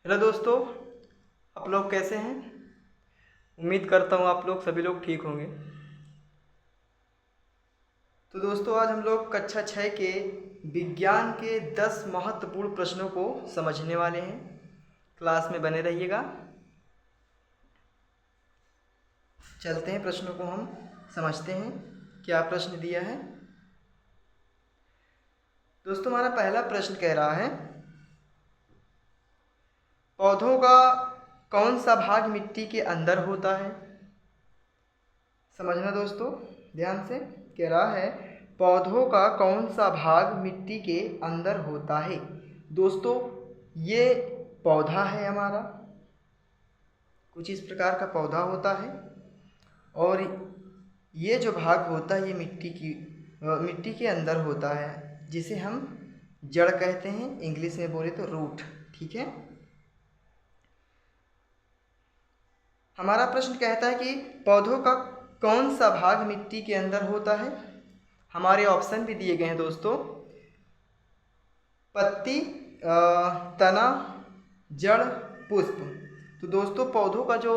Hello दोस्तों, आप लोग कैसे हैं। उम्मीद करता हूँ आप लोग सभी लोग ठीक होंगे। तो दोस्तों आज हम लोग कक्षा 6 के विज्ञान के 10 महत्वपूर्ण प्रश्नों को समझने वाले हैं। क्लास में बने रहिएगा। चलते हैं, प्रश्नों को हम समझते हैं। क्या प्रश्न दिया है दोस्तों। हमारा पहला प्रश्न कह रहा है, पौधों का कौन सा भाग मिट्टी के अंदर होता है। समझना दोस्तों ध्यान से। कह रहा है, पौधों का कौन सा भाग मिट्टी के अंदर होता है। दोस्तों ये पौधा है हमारा, कुछ इस प्रकार का पौधा होता है और ये जो भाग होता है ये मिट्टी के अंदर होता है, जिसे हम जड़ कहते हैं, इंग्लिश में बोले तो रूट। ठीक है। हमारा प्रश्न कहता है कि पौधों का कौन सा भाग मिट्टी के अंदर होता है। हमारे ऑप्शन भी दिए गए हैं दोस्तों, पत्ती, तना, जड़, पुष्प। तो दोस्तों पौधों का जो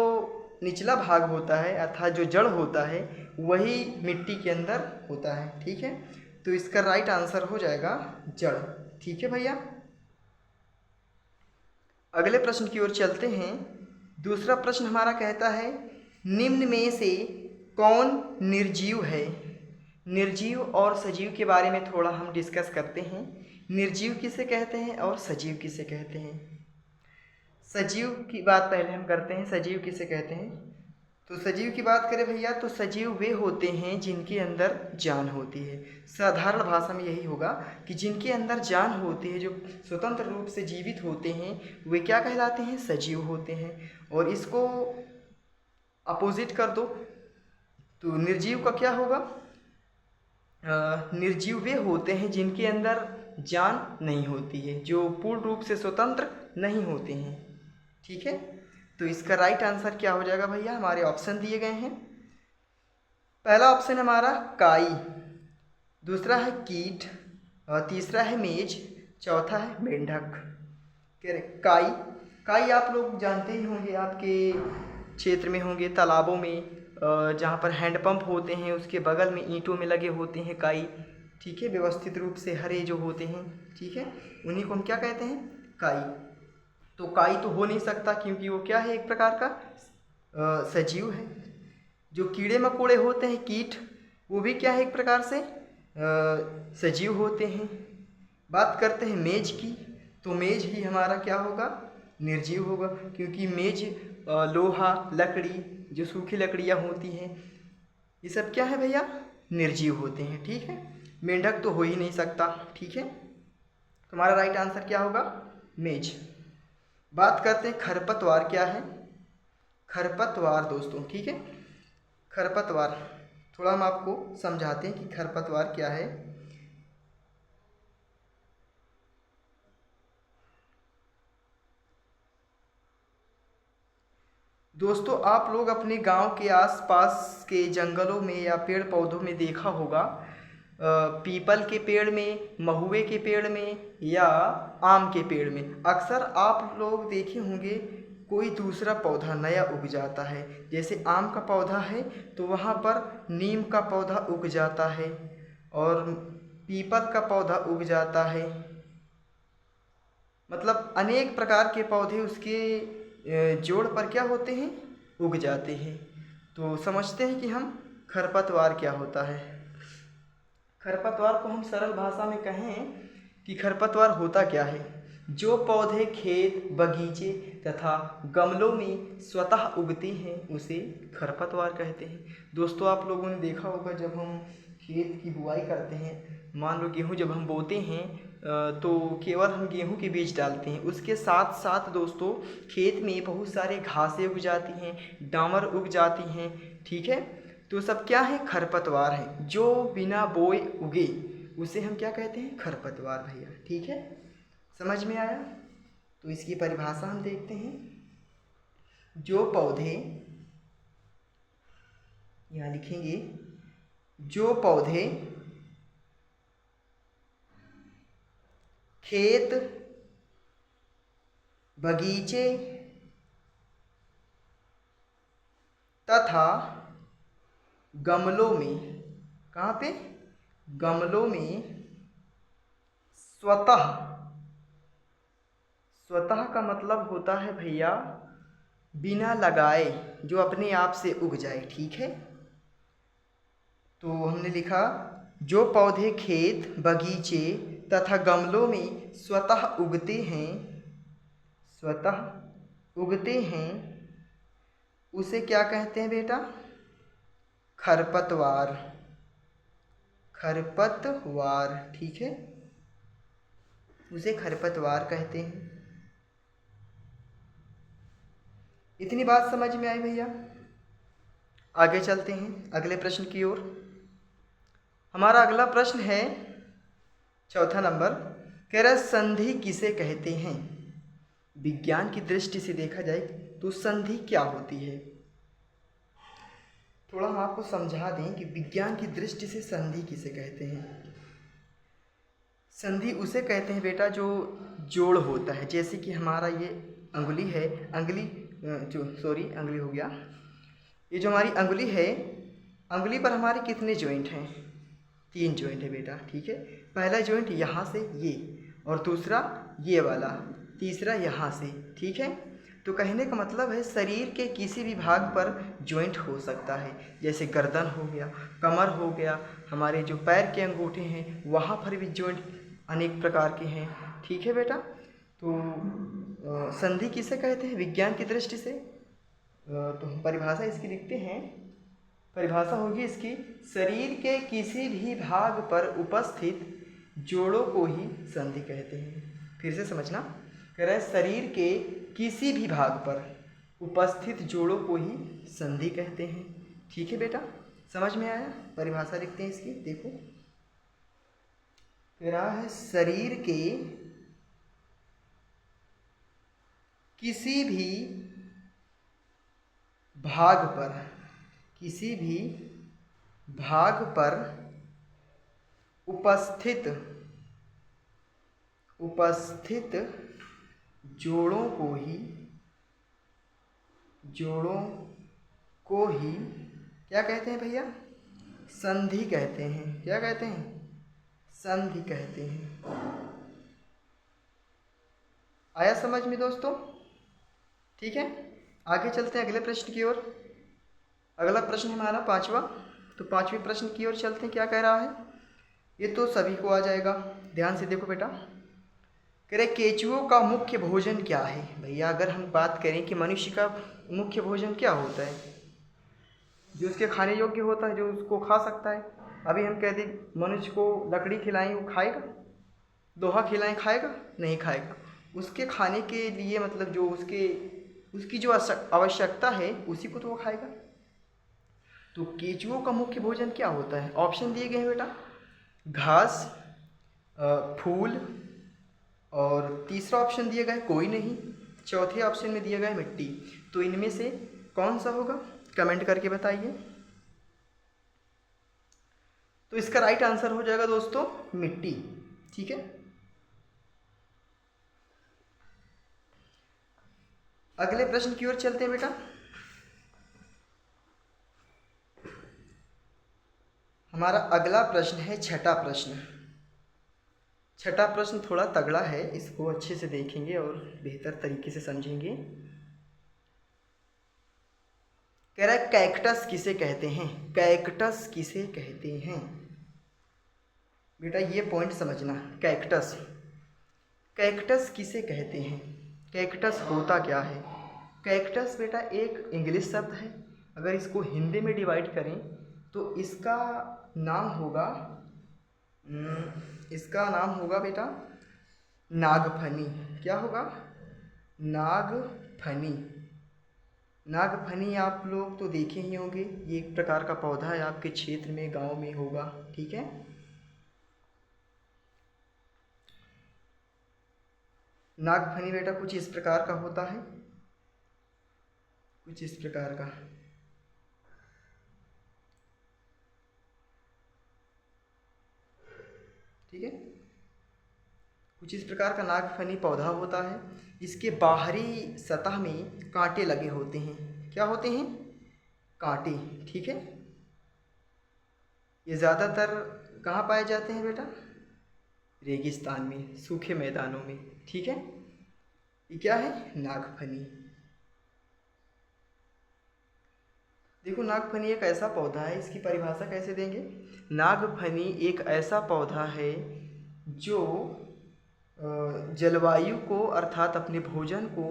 निचला भाग होता है अर्थात जो जड़ होता है वही मिट्टी के अंदर होता है। ठीक है, तो इसका राइट आंसर हो जाएगा जड़। ठीक है भैया। अगले प्रश्न की ओर चलते हैं। दूसरा प्रश्न हमारा कहता है, निम्न में से कौन निर्जीव है। निर्जीव और सजीव के बारे में थोड़ा हम डिस्कस करते हैं। निर्जीव किसे कहते हैं और सजीव किसे कहते हैं। सजीव की बात पहले हम करते हैं, सजीव किसे कहते हैं। तो सजीव की बात करें भैया तो सजीव वे होते हैं जिनके अंदर जान होती है। साधारण भाषा में यही होगा कि जिनके अंदर जान होती है, जो स्वतंत्र रूप से जीवित होते हैं, वे क्या कहलाते हैं, सजीव होते हैं। और इसको अपोजिट कर दो तो निर्जीव का क्या होगा। निर्जीव वे होते हैं जिनके अंदर जान नहीं होती है, जो पूर्ण रूप से स्वतंत्र नहीं होते हैं। ठीक है, तो इसका राइट आंसर क्या हो जाएगा भैया। हमारे ऑप्शन दिए गए हैं। पहला ऑप्शन हमारा काई, दूसरा है कीट, और तीसरा है मेज, चौथा है मेंढक। कह रहे काई। काई आप लोग जानते ही होंगे, आपके क्षेत्र में होंगे, तालाबों में जहाँ पर हैंडपंप होते हैं उसके बगल में ईंटों में लगे होते हैं काई। ठीक है, व्यवस्थित रूप से हरे जो होते हैं। ठीक है, उन्हीं को हम क्या कहते हैं, काई। तो काई तो हो नहीं सकता क्योंकि वो क्या है, एक प्रकार का सजीव है। जो कीड़े मकोड़े होते हैं, कीट, वो भी क्या है, एक प्रकार से सजीव होते हैं। बात करते हैं मेज की, तो मेज ही हमारा क्या होगा, निर्जीव होगा, क्योंकि मेज लोहा, लकड़ी, जो सूखी लकड़ियाँ होती हैं, ये सब क्या है भैया, निर्जीव होते हैं। ठीक है, मेंढक तो हो ही नहीं सकता। ठीक है, तुम्हारा राइट आंसर क्या होगा, मेज। बात करते हैं खरपतवार क्या है। खरपतवार दोस्तों, ठीक है, खरपतवार थोड़ा हम आपको समझाते हैं कि खरपतवार क्या है। दोस्तों आप लोग अपने गांव के आसपास के जंगलों में या पेड़ पौधों में देखा होगा, पीपल के पेड़ में, महुए के पेड़ में या आम के पेड़ में अक्सर आप लोग देखे होंगे कोई दूसरा पौधा नया उग जाता है। जैसे आम का पौधा है तो वहाँ पर नीम का पौधा उग जाता है और पीपल का पौधा उग जाता है। मतलब अनेक प्रकार के पौधे उसके जोड़ पर क्या होते हैं, उग जाते हैं। तो समझते हैं कि हम खरपतवार क्या होता है। खरपतवार को हम सरल भाषा में कहें कि खरपतवार होता क्या है, जो पौधे खेत, बगीचे तथा गमलों में स्वतः उगते हैं उसे खरपतवार कहते हैं। दोस्तों आप लोगों ने देखा होगा, जब हम खेत की बुआई करते हैं, मान लो गेहूँ जब हम बोते हैं तो केवल हम गेहूँ के बीज डालते हैं, उसके साथ साथ दोस्तों खेत में बहुत सारे घासें उग जाती हैं, डामर उग जाती हैं। ठीक है, तो सब क्या है, खरपतवार है, जो बिना बोए उगे उसे हम क्या कहते हैं, खरपतवार भैया। ठीक है, समझ में आया। तो इसकी परिभाषा हम देखते हैं। जो पौधे, यहाँ लिखेंगे, जो पौधे खेत, बगीचे तथा गमलों में, कहाँ पे, गमलों में स्वतः, स्वतः का मतलब होता है भैया बिना लगाए, जो अपने आप से उग जाए। ठीक है, तो हमने लिखा जो पौधे खेत, बगीचे तथा गमलों में स्वतः उगते हैं, स्वतः उगते हैं, उसे क्या कहते हैं बेटा? खरपतवार, खरपतवार। ठीक है, उसे खरपतवार कहते हैं। इतनी बात समझ में आई भैया? आगे चलते हैं अगले प्रश्न की ओर। हमारा अगला प्रश्न है चौथा नंबर, कह रहा है संधि किसे कहते हैं? विज्ञान की दृष्टि से देखा जाए तो संधि क्या होती है? थोड़ा हम आपको समझा दें कि विज्ञान की दृष्टि से संधि किसे कहते हैं। संधि उसे कहते हैं बेटा जो जोड़ होता है। जैसे कि हमारा ये अंगुली है, अंगुली हो गया, ये जो हमारी अंगुली है, अंगुली पर हमारे कितने जॉइंट हैं? 3 जॉइंट है बेटा। ठीक है, पहला जॉइंट यहाँ से ये, और दूसरा ये वाला, तीसरा यहाँ से। ठीक है, तो कहने का मतलब है शरीर के किसी भी भाग पर जॉइंट हो सकता है। जैसे गर्दन हो गया, कमर हो गया, हमारे जो पैर के अंगूठे हैं वहाँ पर भी जॉइंट अनेक प्रकार के हैं। ठीक है बेटा, तो संधि किसे कहते हैं विज्ञान की दृष्टि से? तो हम परिभाषा इसकी लिखते हैं। परिभाषा होगी इसकी, शरीर के किसी भी भाग पर उपस्थित जोड़ों को ही संधि कहते हैं। फिर से समझना, कह रहा है शरीर के किसी भी भाग पर उपस्थित जोड़ों को ही संधि कहते हैं। ठीक है बेटा, समझ में आया? परिभाषा लिखते हैं इसकी, देखो, कह रहा है शरीर के किसी भी भाग पर, किसी भी भाग पर उपस्थित जोड़ों को ही क्या कहते हैं भैया? संधि कहते हैं। क्या कहते हैं? संधि कहते हैं। आया समझ में दोस्तों? ठीक है, आगे चलते हैं अगले प्रश्न की ओर। अगला प्रश्न हमारा 5वां। तो 5वें प्रश्न की ओर चलते हैं। क्या कह रहा है? ये तो सभी को आ जाएगा, ध्यान से देखो बेटा। कह रहे केंचुओं का मुख्य भोजन क्या है? भैया अगर हम बात करें कि मनुष्य का मुख्य भोजन क्या होता है, जो उसके खाने योग्य होता है, जो उसको खा सकता है। अभी हम कह दें मनुष्य को लकड़ी खिलाएं, वो खाएगा? दोहा खिलाएं, खाएगा? नहीं खाएगा। उसके खाने के लिए मतलब जो उसकी जो आवश्यकता है उसी को तो वो खाएगा। तो केंचुओं का मुख्य भोजन क्या होता है? ऑप्शन दिए गए हैं बेटा, घास, फूल, और तीसरा ऑप्शन दिया गया है कोई नहीं, चौथे ऑप्शन में दिया गया है मिट्टी। तो इनमें से कौन सा होगा? कमेंट करके बताइए। तो इसका राइट आंसर हो जाएगा दोस्तों मिट्टी। ठीक है, अगले प्रश्न की ओर चलते हैं बेटा। हमारा अगला प्रश्न है छठा प्रश्न। छठा प्रश्न थोड़ा तगड़ा है, इसको अच्छे से देखेंगे और बेहतर तरीके से समझेंगे। कह रहा है कैक्टस किसे कहते हैं? कैक्टस किसे कहते हैं? बेटा ये पॉइंट समझना, कैक्टस, कैक्टस किसे कहते हैं? कैक्टस होता क्या है? कैक्टस बेटा एक इंग्लिश शब्द है। अगर इसको हिंदी में डिवाइड करें तो इसका नाम होगा बेटा नागफनी। क्या होगा? नागफनी। नागफनी आप लोग तो देखे ही होंगे, ये एक प्रकार का पौधा है, आपके क्षेत्र में, गांव में होगा। ठीक है, नागफनी बेटा कुछ इस प्रकार का होता है, कुछ इस प्रकार का। ठीक है, कुछ इस प्रकार का नागफनी पौधा होता है। इसके बाहरी सतह में कांटे लगे होते हैं। क्या होते हैं? कांटे। ठीक है, ये ज़्यादातर कहाँ पाए जाते हैं बेटा? रेगिस्तान में, सूखे मैदानों में। ठीक है, ये क्या है? नागफनी। देखो, नागफनी एक ऐसा पौधा है, इसकी परिभाषा कैसे देंगे? नागफनी एक ऐसा पौधा है जो जलवायु को अर्थात अपने भोजन को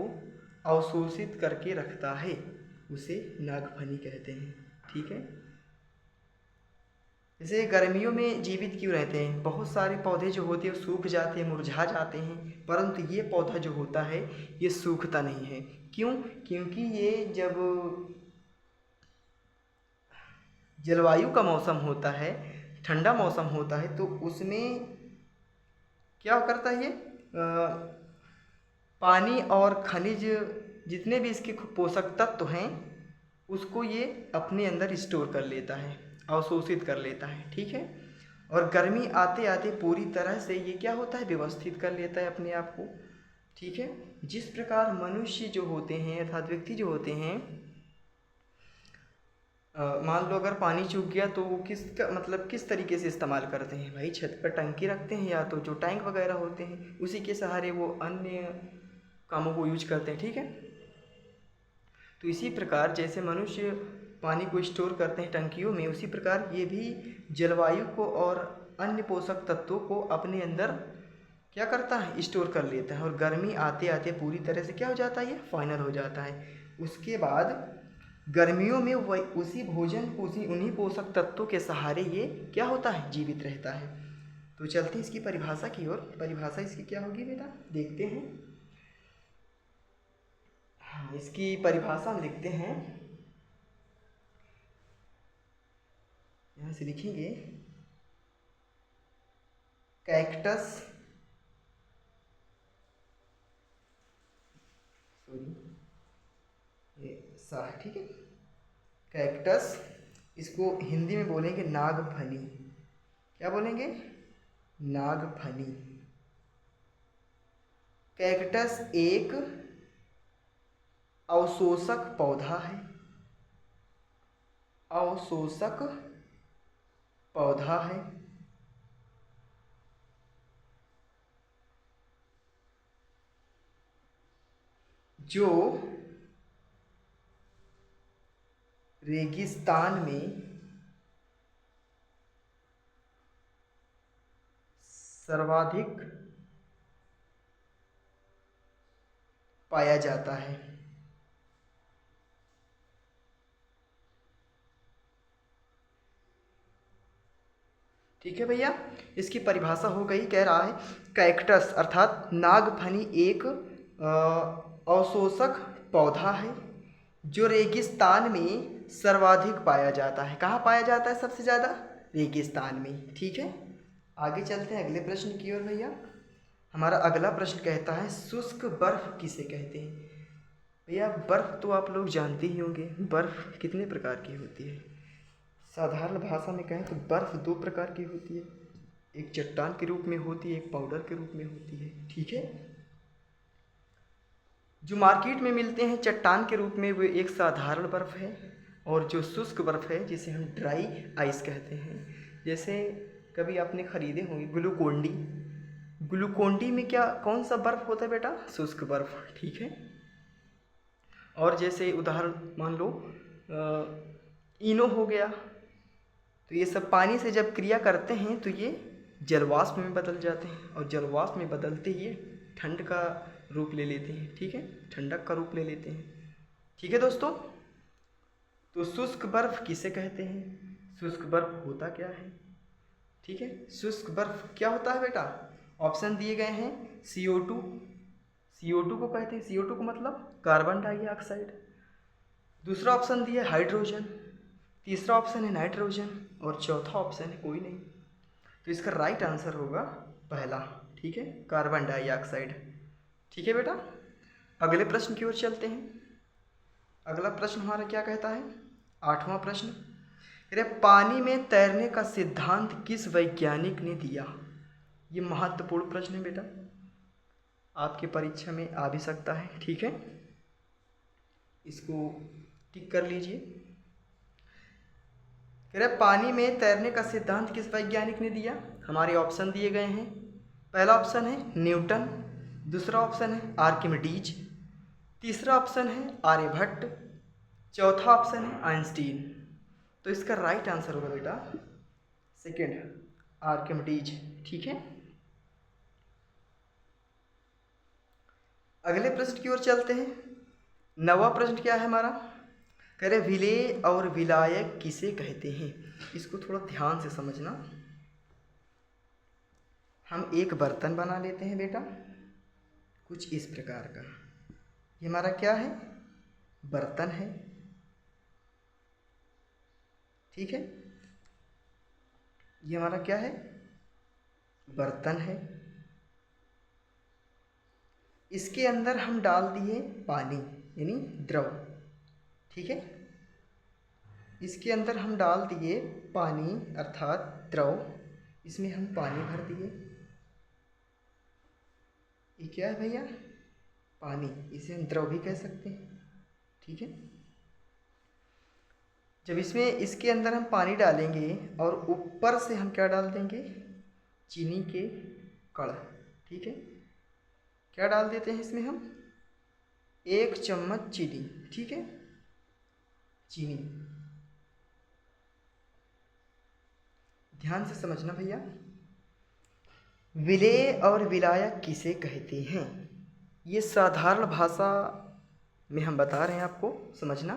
अवशोषित करके रखता है, उसे नागफनी कहते हैं। ठीक है, जैसे गर्मियों में जीवित क्यों रहते हैं? बहुत सारे पौधे जो होते हैं सूख जाते हैं, मुरझा जाते हैं, परंतु ये पौधा जो होता है ये सूखता नहीं है। क्यों? क्योंकि ये जब जलवायु का मौसम होता है, ठंडा मौसम होता है, तो उसमें क्या करता है? ये पानी और खनिज जितने भी इसके पोषक तत्व हैं उसको ये अपने अंदर स्टोर कर लेता है, अवशोषित कर लेता है। ठीक है, और गर्मी आते आते पूरी तरह से ये क्या होता है? व्यवस्थित कर लेता है अपने आप को। ठीक है, जिस प्रकार मनुष्य जो होते हैं अर्थात व्यक्ति जो होते हैं, मान लो अगर पानी सूख गया तो वो किस तरीके से इस्तेमाल करते हैं? भाई छत पर टंकी रखते हैं, या तो जो टैंक वगैरह होते हैं उसी के सहारे वो अन्य कामों को यूज करते हैं। ठीक है, तो इसी प्रकार जैसे मनुष्य पानी को स्टोर करते हैं टंकियों में, उसी प्रकार ये भी जलवायु को और अन्य पोषक तत्वों को अपने अंदर क्या करता है? स्टोर कर लेता है, और गर्मी आते आते पूरी तरह से क्या हो जाता है? ये फाइनल हो जाता है। उसके बाद गर्मियों में वही उसी भोजन उन्हीं पोषक तत्वों के सहारे ये क्या होता है? जीवित रहता है। तो चलते हैं इसकी परिभाषा की ओर। परिभाषा इसकी क्या होगी बेटा? देखते हैं। हाँ, इसकी परिभाषा हम लिखते हैं, यहाँ से लिखेंगे कैक्टस, ठीक है, कैक्टस, इसको हिंदी में बोलेंगे नागफनी। क्या बोलेंगे? नागफनी। कैक्टस एक अवशोषक पौधा है, अवशोषक पौधा है जो रेगिस्तान में सर्वाधिक पाया जाता है। ठीक है भैया, इसकी परिभाषा हो गई। कह रहा है कैक्टस अर्थात नागफनी एक अवशोषक पौधा है जो रेगिस्तान में सर्वाधिक पाया जाता है। कहाँ पाया जाता है सबसे ज़्यादा? रेगिस्तान में। ठीक है, आगे चलते हैं अगले प्रश्न की ओर भैया। हमारा अगला प्रश्न कहता है शुष्क बर्फ किसे कहते हैं? भैया बर्फ तो आप लोग जानते ही होंगे, बर्फ कितने प्रकार की होती है। साधारण भाषा में कहें तो बर्फ दो प्रकार की होती है, एक चट्टान के रूप में होती है, एक पाउडर के रूप में होती है। ठीक है, जो मार्केट में मिलते हैं चट्टान के रूप में वो एक साधारण बर्फ़ है, और जो शुष्क बर्फ़ है जिसे हम ड्राई आइस कहते हैं। जैसे कभी आपने ख़रीदे होंगे ग्लूकोन डी, ग्लूकोन डी में क्या कौन सा बर्फ़ होता है बेटा? शुष्क बर्फ़। ठीक है, और जैसे उदाहरण मान लो इनो हो गया, तो ये सब पानी से जब क्रिया करते हैं तो ये जलवाष्प में बदल जाते हैं, और जलवाष्प में बदलते ही ये ठंड का रूप ले लेते हैं। ठीक है, ठंडक का रूप ले लेते हैं। ठीक है दोस्तों, तो शुष्क बर्फ किसे कहते हैं? शुष्क बर्फ होता क्या है? ठीक है, शुष्क बर्फ क्या होता है बेटा? ऑप्शन दिए गए हैं CO2, CO2 को कहते हैं, CO2 को मतलब कार्बन डाइऑक्साइड। दूसरा ऑप्शन दिया हाइड्रोजन, तीसरा ऑप्शन है नाइट्रोजन, और चौथा ऑप्शन है कोई नहीं। तो इसका राइट आंसर होगा पहला। ठीक है, कार्बन डाइऑक्साइड। ठीक है बेटा, अगले प्रश्न की ओर चलते हैं। अगला प्रश्न हमारा क्या कहता है? 8वां प्रश्न, अरे पानी में तैरने का सिद्धांत किस वैज्ञानिक ने दिया? ये महत्वपूर्ण प्रश्न है बेटा। आपके परीक्षा में आ भी सकता है। ठीक है, इसको टिक कर लीजिए। कह रहे पानी में तैरने का सिद्धांत किस वैज्ञानिक ने दिया? हमारे ऑप्शन दिए गए हैं। पहला ऑप्शन है न्यूटन, दूसरा ऑप्शन है आर्किमिडीज, तीसरा ऑप्शन है आर्यभट्ट, चौथा ऑप्शन है आइंस्टीन। तो इसका राइट आंसर होगा बेटा सेकंड, आर्किमिडीज। ठीक है, अगले प्रश्न की ओर चलते हैं। 9वां प्रश्न क्या है हमारा? कह रहे विलेय और विलायक किसे कहते हैं? इसको थोड़ा ध्यान से समझना। हम एक बर्तन बना लेते हैं बेटा, कुछ इस प्रकार का। ये हमारा क्या है? बर्तन है। ठीक है, ये हमारा क्या है? बर्तन है। इसके अंदर हम डाल दिए पानी यानी द्रव। ठीक है, इसके अंदर हम डाल दिए पानी अर्थात द्रव, इसमें हम पानी भर दिए। ये क्या है भैया? पानी, इसे हम द्रव भी कह सकते हैं। ठीक है, जब इसमें इसके अंदर हम पानी डालेंगे और ऊपर से हम क्या डाल देंगे? चीनी के कण। ठीक है, क्या डाल देते हैं इसमें हम? 1 चम्मच चीनी। ठीक है, चीनी, ध्यान से समझना भैया। विलेय और विलायक किसे कहते हैं? ये साधारण भाषा में हम बता रहे हैं, आपको समझना।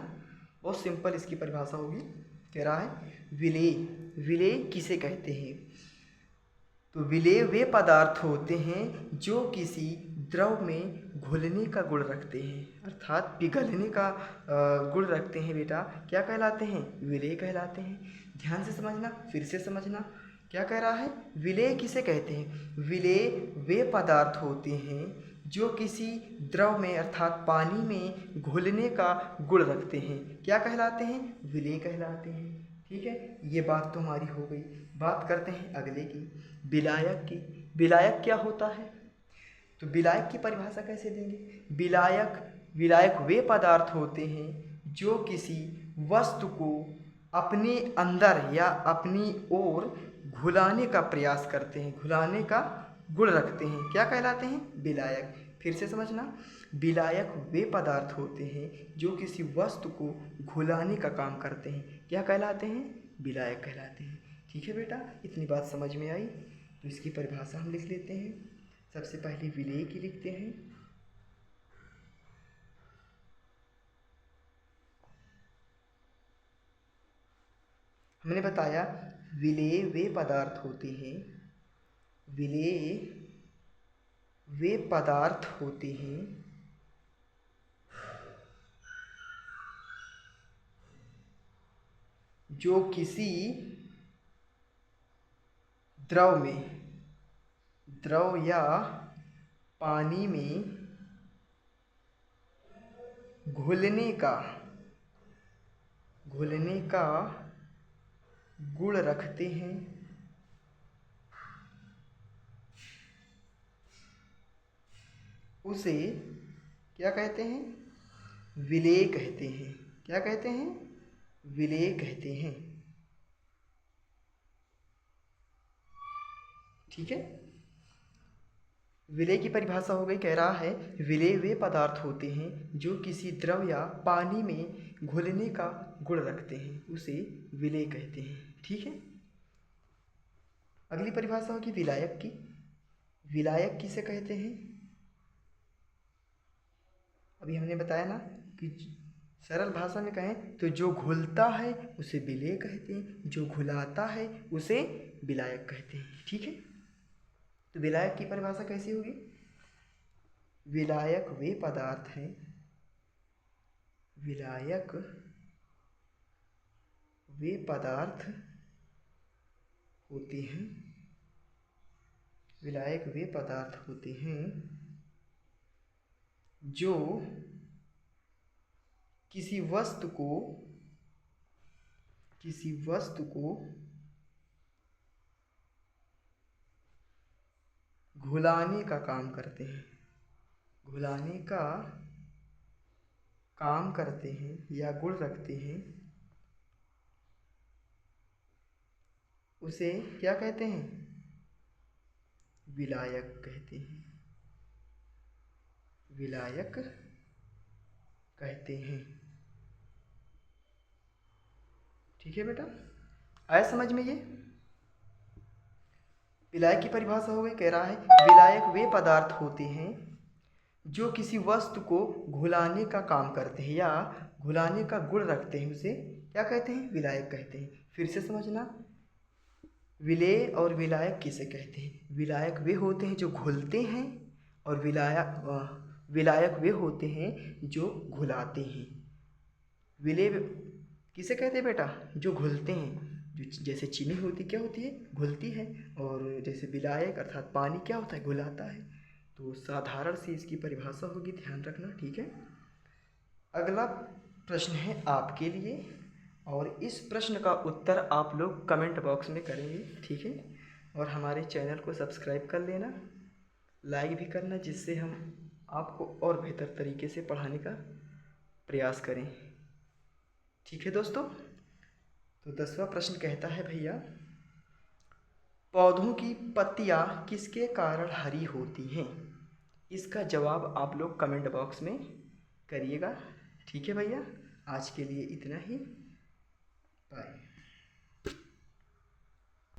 बहुत सिंपल इसकी परिभाषा होगी। कह रहा है विलेय, विलेय किसे कहते हैं? तो विलेय वे पदार्थ होते हैं जो किसी द्रव में घुलने का गुण रखते हैं, अर्थात पिघलने का गुण रखते हैं बेटा। क्या कहलाते हैं? विलेय कहलाते हैं। ध्यान से समझना, फिर से समझना। क्या कह रहा है? विलेय किसे कहते हैं? विलेय वे पदार्थ होते हैं जो किसी द्रव में अर्थात पानी में घुलने का गुण रखते हैं। क्या कहलाते हैं? विलेय कहलाते हैं। ठीक है, ये बात तो हमारी हो गई। बात करते हैं अगले की, विलायक की। विलायक क्या होता है? तो विलायक की परिभाषा कैसे देंगे? विलायक, विलायक वे पदार्थ होते हैं जो किसी वस्तु को अपने अंदर या अपनी ओर घुलाने का प्रयास करते हैं, घुलाने का गुण रखते हैं। क्या कहलाते हैं? विलायक। फिर से समझना, विलायक वे पदार्थ होते हैं जो किसी वस्तु को घुलाने का काम करते हैं। क्या कहलाते हैं? विलायक कहलाते हैं। ठीक है बेटा, इतनी बात समझ में आई। तो इसकी परिभाषा हम लिख लेते हैं। सबसे पहले विलेय की लिखते हैं। हमने बताया विलेय वे पदार्थ होते हैं, विलेय वे पदार्थ होते हैं जो किसी द्रव में, द्रव या पानी में घुलने का गुण रखते हैं। उसे क्या कहते हैं? विलेय कहते हैं। क्या कहते हैं? विलेय कहते हैं। ठीक है, विलेय की परिभाषा हो गई। कह रहा है विलेय वे पदार्थ होते हैं जो किसी द्रव या पानी में घुलने का गुण रखते हैं, उसे विलेय कहते हैं। ठीक है, अगली परिभाषा होगी विलायक की। विलायक किसे कहते हैं? अभी हमने बताया ना कि सरल भाषा में कहें तो जो घुलता है उसे विलेय कहते हैं, जो घुलाता है उसे विलायक कहते हैं। ठीक है, तो विलायक की परिभाषा कैसी होगी? विलायक वे पदार्थ हैं, विलायक वे पदार्थ होते हैं, विलायक वे पदार्थ होते हैं जो किसी वस्तु को घुलाने का काम करते हैं। घुलाने का काम करते हैं या गुण रखते हैं, उसे क्या कहते हैं? विलायक कहते हैं। विलायक कहते हैं। ठीक है बेटा, आया समझ में ये? विलायक की परिभाषा हो गई। कह रहा है विलायक वे पदार्थ होते हैं जो किसी वस्तु को घुलाने का काम करते हैं या घुलाने का गुण रखते हैं, उसे क्या कहते हैं? विलायक कहते हैं। फिर से समझना, विलेय और विलायक किसे कहते हैं? विलायक वे होते हैं जो घुलते हैं और विलायक वे होते हैं जो घुलाते हैं। विलेय किसे कहते हैं बेटा? जो घुलते हैं। जो जैसे चीनी होती क्या होती है? घुलती है। और जैसे विलायक अर्थात पानी क्या होता है? घुलाता है। तो साधारण सी इसकी परिभाषा होगी, ध्यान रखना। ठीक है, अगला प्रश्न है आपके लिए और इस प्रश्न का उत्तर आप लोग कमेंट बॉक्स में करेंगे। ठीक है, और हमारे चैनल को सब्सक्राइब कर लेना, लाइक भी करना, जिससे हम आपको और बेहतर तरीके से पढ़ाने का प्रयास करें। ठीक है दोस्तों, तो 10वां प्रश्न कहता है भैया, पौधों की पत्तियां किसके कारण हरी होती हैं? इसका जवाब आप लोग कमेंट बॉक्स में करिएगा। ठीक है भैया, आज के लिए इतना ही। बाय।